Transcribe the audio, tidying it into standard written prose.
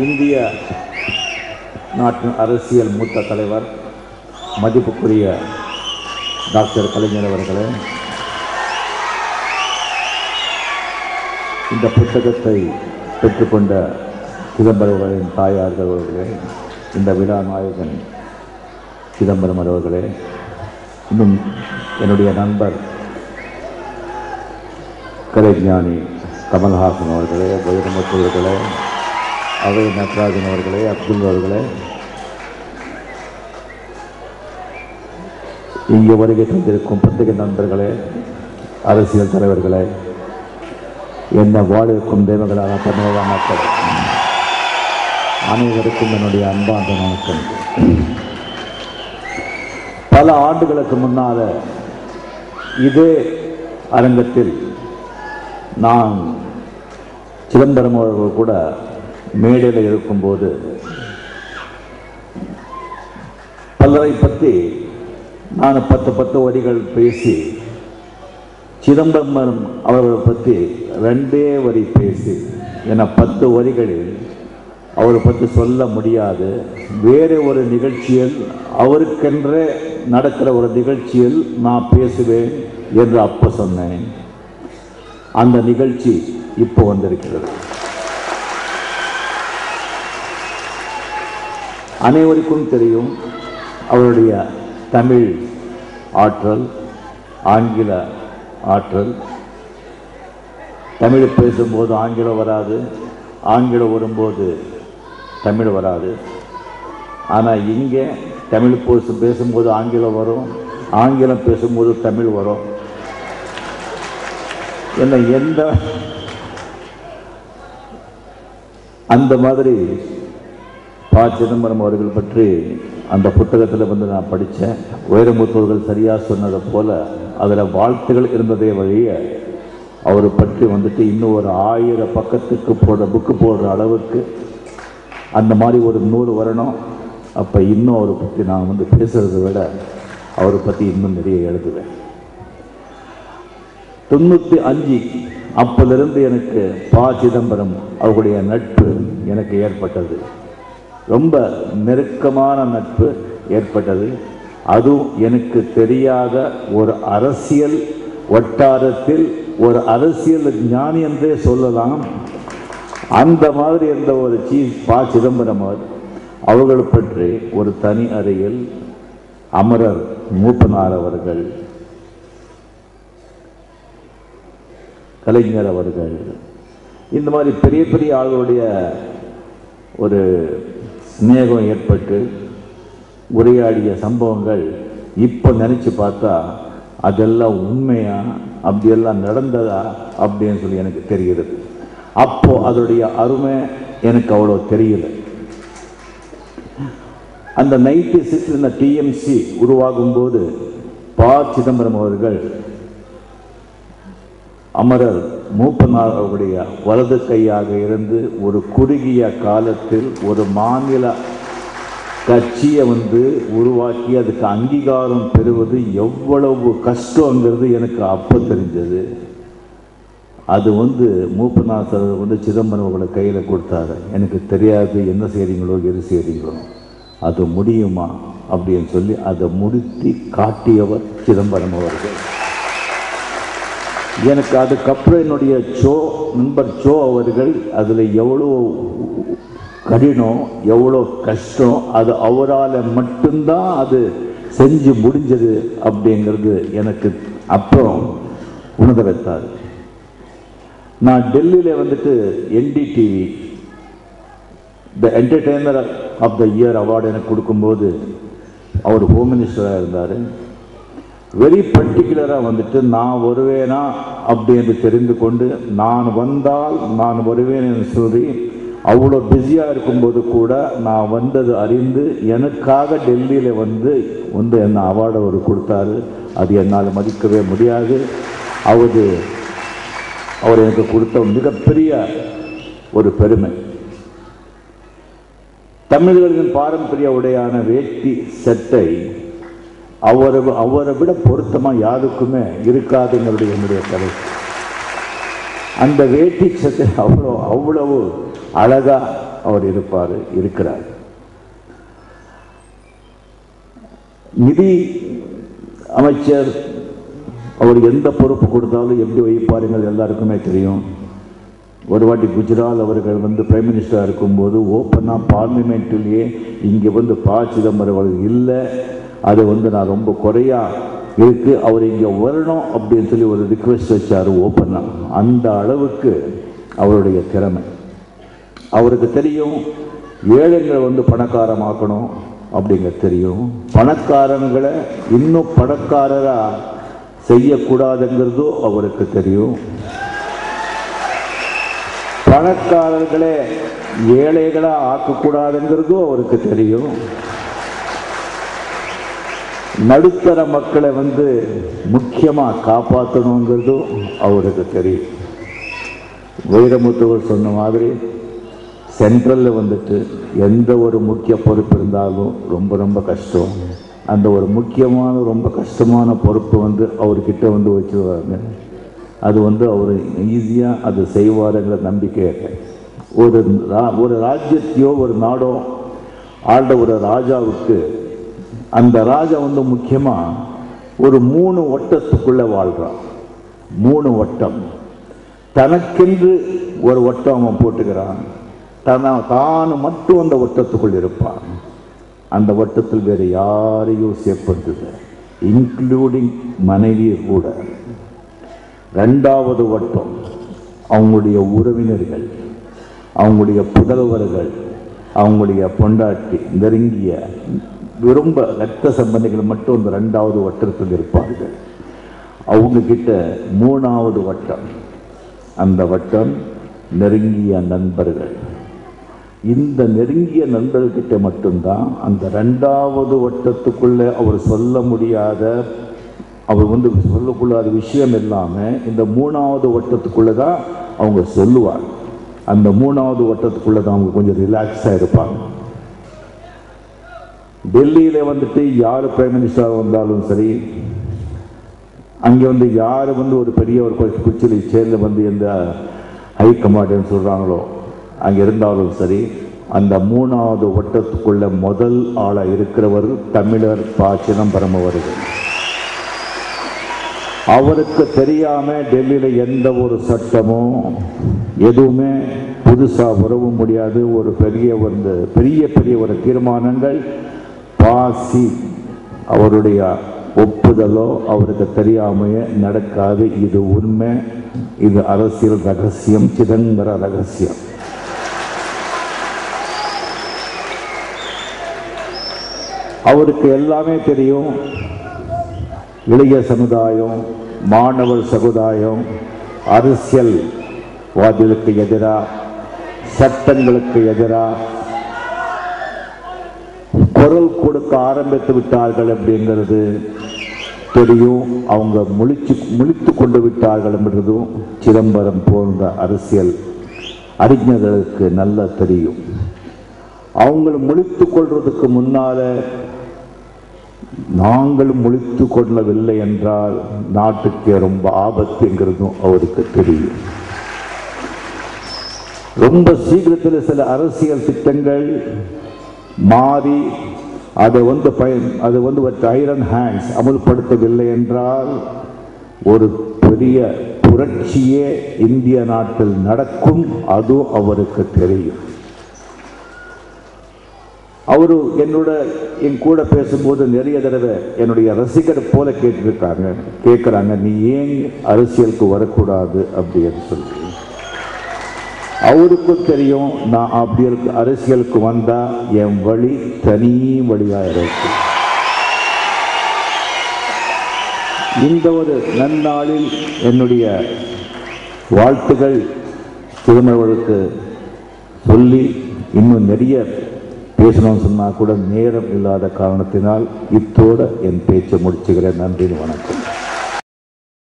இந்திய நாட்டின் அரசியல் மூத்த தலைவர் மதிப்புக்குரிய டாக்டர் கலைஞர் அவர்களே, இந்த புத்தகத்தை பெற்றுக்கொண்ட சிதம்பரம் அவர்களின் தாயார்கள் அவர்களே, இந்த விழா நாயகன் சிதம்பரம் அவர்களே, இன்னும் என்னுடைய நண்பர் கலைஞானி கமல்ஹாசன் அவர்களே, வைரமுத்து அவர்களே, அவை நட்ராஜன் அவர்களே, அப்துல் அவர்களே, இங்கே வருகை தந்திருக்கும் பத்திரிகை நண்பர்களே, அரசியல் தலைவர்களே, என்ன வாழிருக்கும் தெய்வங்களான தமிழக மக்கள் அனைவருக்கும் என்னுடைய அன்பார்ந்த வணக்கம். பல ஆண்டுகளுக்கு முன்னால இதே அரங்கத்தில் நான் சிதம்பரம் அவர்கள் கூட மேடையில் இருக்கும்போது பலரை பற்றி நான் 10 வரிகள் பேசி, சிதம்பரம் அவர்களை பற்றி 2 வரி பேசி, என 10 வரிகளில் அவரை பற்றி சொல்ல முடியாது. வேறு ஒரு நிகழ்ச்சியில், அவருக்கென்றே நடக்கிற ஒரு நிகழ்ச்சியில் நான் பேசுவேன் என்று அப்போ சொன்னேன். அந்த நிகழ்ச்சி இப்போ வந்திருக்கிறது. அனைவருக்கும் தெரியும் அவருடைய தமிழ் ஆற்றல், ஆங்கில ஆற்றல். தமிழ் பேசும்போது ஆங்கிலம் வராது, ஆங்கிலம் வரும்போது தமிழ் வராது. ஆனால் இங்கே தமிழ் பேசும்போது ஆங்கிலம் வரும், ஆங்கிலம் பேசும்போது தமிழ் வரும். என்ன எந்த அந்த மாதிரி சிதம்பரம் அவர்கள் பற்றி அந்த புத்தகத்தில் வந்து நான் படித்தேன். வைரமுத்துவர்கள் சரியாக சொன்னதை போல் அதில் வாழ்த்துகள் இருந்ததே வழிய அவரை பற்றி வந்துட்டு இன்னும் ஒரு 1000 பக்கத்துக்கு புக்கு போடுற அளவுக்கு அந்த மாதிரி ஒரு 100 வரணும். அப்போ இன்னும் அவரை பற்றி நான் வந்து பேசுகிறத விட அவரை பற்றி இன்னும் நிறைய எழுதுவேன். 95 அப்போதிருந்து எனக்கு சிதம்பரம் அவருடைய நட்பு எனக்கு ஏற்பட்டது. ரொம்ப நெருக்கமான நட்பு ஏற்பட்டது. அதுவும் எனக்கு தெரியாத ஒரு அரசியல் வட்டாரத்தில் ஒரு அரசியல் ஞானி என்றே சொல்லலாம். அந்த மாதிரி இருந்த ஒரு சிதம்பரம் அவர்களை பற்றி ஒரு தனி அறையில் அமரர் மூப்பனார் அவர்கள், கலைஞர் அவர்கள், இந்த மாதிரி பெரிய பெரிய ஆளுடைய ஒரு ஸ்நேகம் ஏற்பட்டு உரையாடிய சம்பவங்கள் இப்போ நினச்சி பார்த்தா அதெல்லாம் உண்மையா, அப்படியெல்லாம் நடந்ததா அப்படின்னு சொல்லி எனக்கு தெரிகிறது. அப்போ அதோடைய அருமை எனக்கு அவ்வளோ தெரியல. அந்த 96 இந்த டிஎம்சி உருவாகும் போது சிதம்பரம் அவர்கள் அமரர் மூப்பனார் அவருடைய வலது கையாக இருந்து ஒரு குறுகிய காலத்தில் ஒரு மாநில கட்சியை வந்து உருவாக்கி அதுக்கு அங்கீகாரம் பெறுவது எவ்வளவு கஷ்டங்கிறது எனக்கு அப்போ தெரிஞ்சது. அது வந்து மூப்பனார் சார் வந்து சிதம்பரம் அவர்களை கையில் கொடுத்தாரு. எனக்கு தெரியாது என்ன செய்கிறீங்களோ எது செய்கிறீங்களோ, அது முடியுமா அப்படின்னு சொல்லி அதை முடித்து காட்டியவர் சிதம்பரம் அவர்கள். எனக்கு அதுக்கப்புறம் என்னுடைய நண்பர் அவர்கள் அதில் எவ்வளோ கடினம், எவ்வளோ கஷ்டம், அது அவரால் மட்டும்தான் அது செஞ்சு முடிஞ்சது அப்படிங்கிறது எனக்கு அப்புறம் உணர வைத்தார். நான் டெல்லியில் வந்துட்டு NDTV the entertainer of the year award எனக்கு கொடுக்கும்போது அவர் ஹோம் மினிஸ்டராக இருந்தார். வெரி பர்டிகுலராக வந்துட்டு நான் வருவேனா அப்படின்னு தெரிந்து கொண்டு நான் வந்தால் நான் வருவேன் என்று சொல்லி அவ்வளோ பிஸியாக இருக்கும்போது கூட நான் வந்தது அறிந்து எனக்காக டெல்லியில் வந்து என்ன அவார்டு அவர் கொடுத்தாரு. அது என்னால் மதிக்கவே முடியாது. அவர் எனக்கு கொடுத்த மிகப்பெரிய ஒரு பெருமை. தமிழர்களின் பாரம்பரிய உடையான வேட்டி சட்டை அவரை விட பொருத்தமாக யாருக்குமே இருக்காதுங்கிறது என்னுடைய கருத்து. அந்த வேட்டி சட்டை அவ்வளவு அழகா அவர் இருக்கிறார். நிதி அமைச்சர் அவர் எந்த பொறுப்பு கொடுத்தாலும் எப்படி வைப்பாருங்கள் எல்லாருக்குமே தெரியும். ஒரு வாட்டி குஜராத் அவர்கள் பிரைம் மினிஸ்டராக இருக்கும்போது ஓப்பனாக பார்லிமெண்ட்லேயே இங்கே ப. சிதம்பரம் அவர்கள் இல்லை, அது நான் ரொம்ப குறையா இருக்கு, அவர் இங்கே வரணும் அப்படின்னு சொல்லி ஒரு ரிக்வெஸ்ட் வச்சார் ஓப்பனாக. அந்த அளவுக்கு அவருடைய திறமை. அவருக்கு தெரியும் ஏழைங்களை பணக்காரமாக்கணும் அப்படிங்க தெரியும். பணக்காரங்களை இன்னும் பணக்காரராக செய்யக்கூடாதுங்கிறதோ அவருக்கு தெரியும். பணக்காரர்களே ஏழைகளாக ஆக்கக்கூடாதுங்கிறதும் அவருக்கு தெரியும். நடுத்தர மக்களை முக்கியமாக காப்பாற்றணுங்கிறதும் அவருக்கு தெரியும். வைரமுத்துவர் சொன்ன மாதிரி சென்ட்ரலில் எந்த ஒரு முக்கிய பொறுப்பு இருந்தாலும் ரொம்ப ரொம்ப கஷ்டம். அந்த ஒரு முக்கியமான ரொம்ப கஷ்டமான பொறுப்பு அவர்கிட்ட வச்சுருவாங்க. அது அவர் ஈஸியாக அது செய்வாருங்கிற நம்பிக்கை. ஒரு ராஜ்யத்தையோ ஒரு நாடோ ஆண்ட ஒரு ராஜாவுக்கு அந்த ராஜா முக்கியமாக ஒரு 3 வட்டத்துக்குள்ளே வாழ்கிறான். 3 வட்டம். தனக்கென்று ஒரு வட்டம் அவன் போட்டுக்கிறான். தான் மட்டும் அந்த வட்டத்துக்குள் இருப்பான். அந்த வட்டத்தில் வேறு யாரையும் சேர்ப்பதில்லை, இன்க்ளூடிங் மனைவியை கூட. 2வது வட்டம் அவங்களுடைய உறவினர்கள், அவங்களுடைய புதல்வர்கள், அவங்களுடைய பொண்டாட்டி, நெருங்கிய ரொம்ப இரத்த சம்பந்திகள் மட்டும் அந்த 2வது வட்டத்தில் இருப்பார்கள். அவங்க கிட்ட 3வது வட்டம், அந்த வட்டம் நெருங்கிய நண்பர்கள். இந்த நெருங்கிய நண்பர்கிட்ட மட்டும்தான் அந்த 2வது வட்டத்துக்குள்ளே அவர் சொல்ல முடியாத, அவர் சொல்லக்கூடாத விஷயம் இல்லாமல் இந்த 3வது வட்டத்துக்குள்ளே தான் அவங்க சொல்லுவாங்க. அந்த 3வது வட்டத்துக்குள்ளே தான் அவங்க கொஞ்சம் ரிலாக்ஸாக இருப்பாங்க. டெல்லியில் யார் பிரைம் மினிஸ்டராக வந்தாலும் சரி, அங்கே யார் ஒரு பெரிய ஒரு குச்சிலி சேர்ந்து எந்த ஹை கமாண்டர்னு சொல்கிறாங்களோ அங்கே இருந்தாலும் சரி, அந்த 3வது வட்டத்துக்குள்ள முதல் ஆளாக இருக்கிறவர் தமிழர் ப. சிதம்பரம் அவர்கள். அவருக்கு தெரியாமல் டெல்லியில் எந்த ஒரு சட்டமோ எதுவுமே புதுசாக வரவும் முடியாது. ஒரு பெரிய ஒரு தீர்மானங்கள் பாசி அவருடைய ஒப்புதலோ அவருக்கு தெரியாமையே நடக்காது. இது உண்மை, இது அரசியல் ரகசியம், சிதம்பர ரகசியம். அவருக்கு எல்லாமே தெரியும். இளைய சமுதாயம், மாணவர் சமுதாயம், அரசியல்வாதிகளுக்கு எதிராக, சட்டங்களுக்கு எதிராக குரல் கொடுக்க ஆரம்பித்து விட்டார்கள் அப்படிங்கிறது தெரியும். அவங்க முழித்து கொண்டு விட்டார்கள் என்றதும் சிதம்பரம் போன்ற அரசியல் அறிஞர்களுக்கு நல்லா தெரியும். அவங்க முழித்து கொள்றதுக்கு முன்னால நாங்கள் முழித்து கொள்ளவில்லை என்றால் நாட்டுக்கு ரொம்ப ஆபத்துங்கிறதும் அவருக்கு தெரியும். ரொம்ப சீக்கிரத்தில் சில அரசியல் திட்டங்கள் மாறி அதை ஐரன் ஹேண்ட்ஸ் அமுல்படுத்தவில்லை என்றால் ஒரு பெரிய புரட்சியே இந்திய நாட்டில் நடக்கும். அதுவும் அவருக்கு தெரியும். அவரு என் கூட பேசும்போது நிறைய தடவை என்னுடைய ரசிகர் போல கேட்குறாங்க, நீ ஏன் அரசியலுக்கு வரக்கூடாது அப்படின்னு சொல்லி. அவருக்கும் தெரியும் நான் அப்படி அரசியலுக்கு வந்தா என் வழி தனி வழியாக இருக்கு. இந்த ஒரு நன்னாளில் என்னுடைய வாழ்த்துகள் சிதம்பரவர்களுக்கு சொல்லி, இன்னும் நிறைய பேசணும்னு சொன்னால் கூட நேரம் இல்லாத காரணத்தினால் இத்தோடு என் பேச்சை முடிச்சுக்கிறேன். நன்றி, வணக்கம்.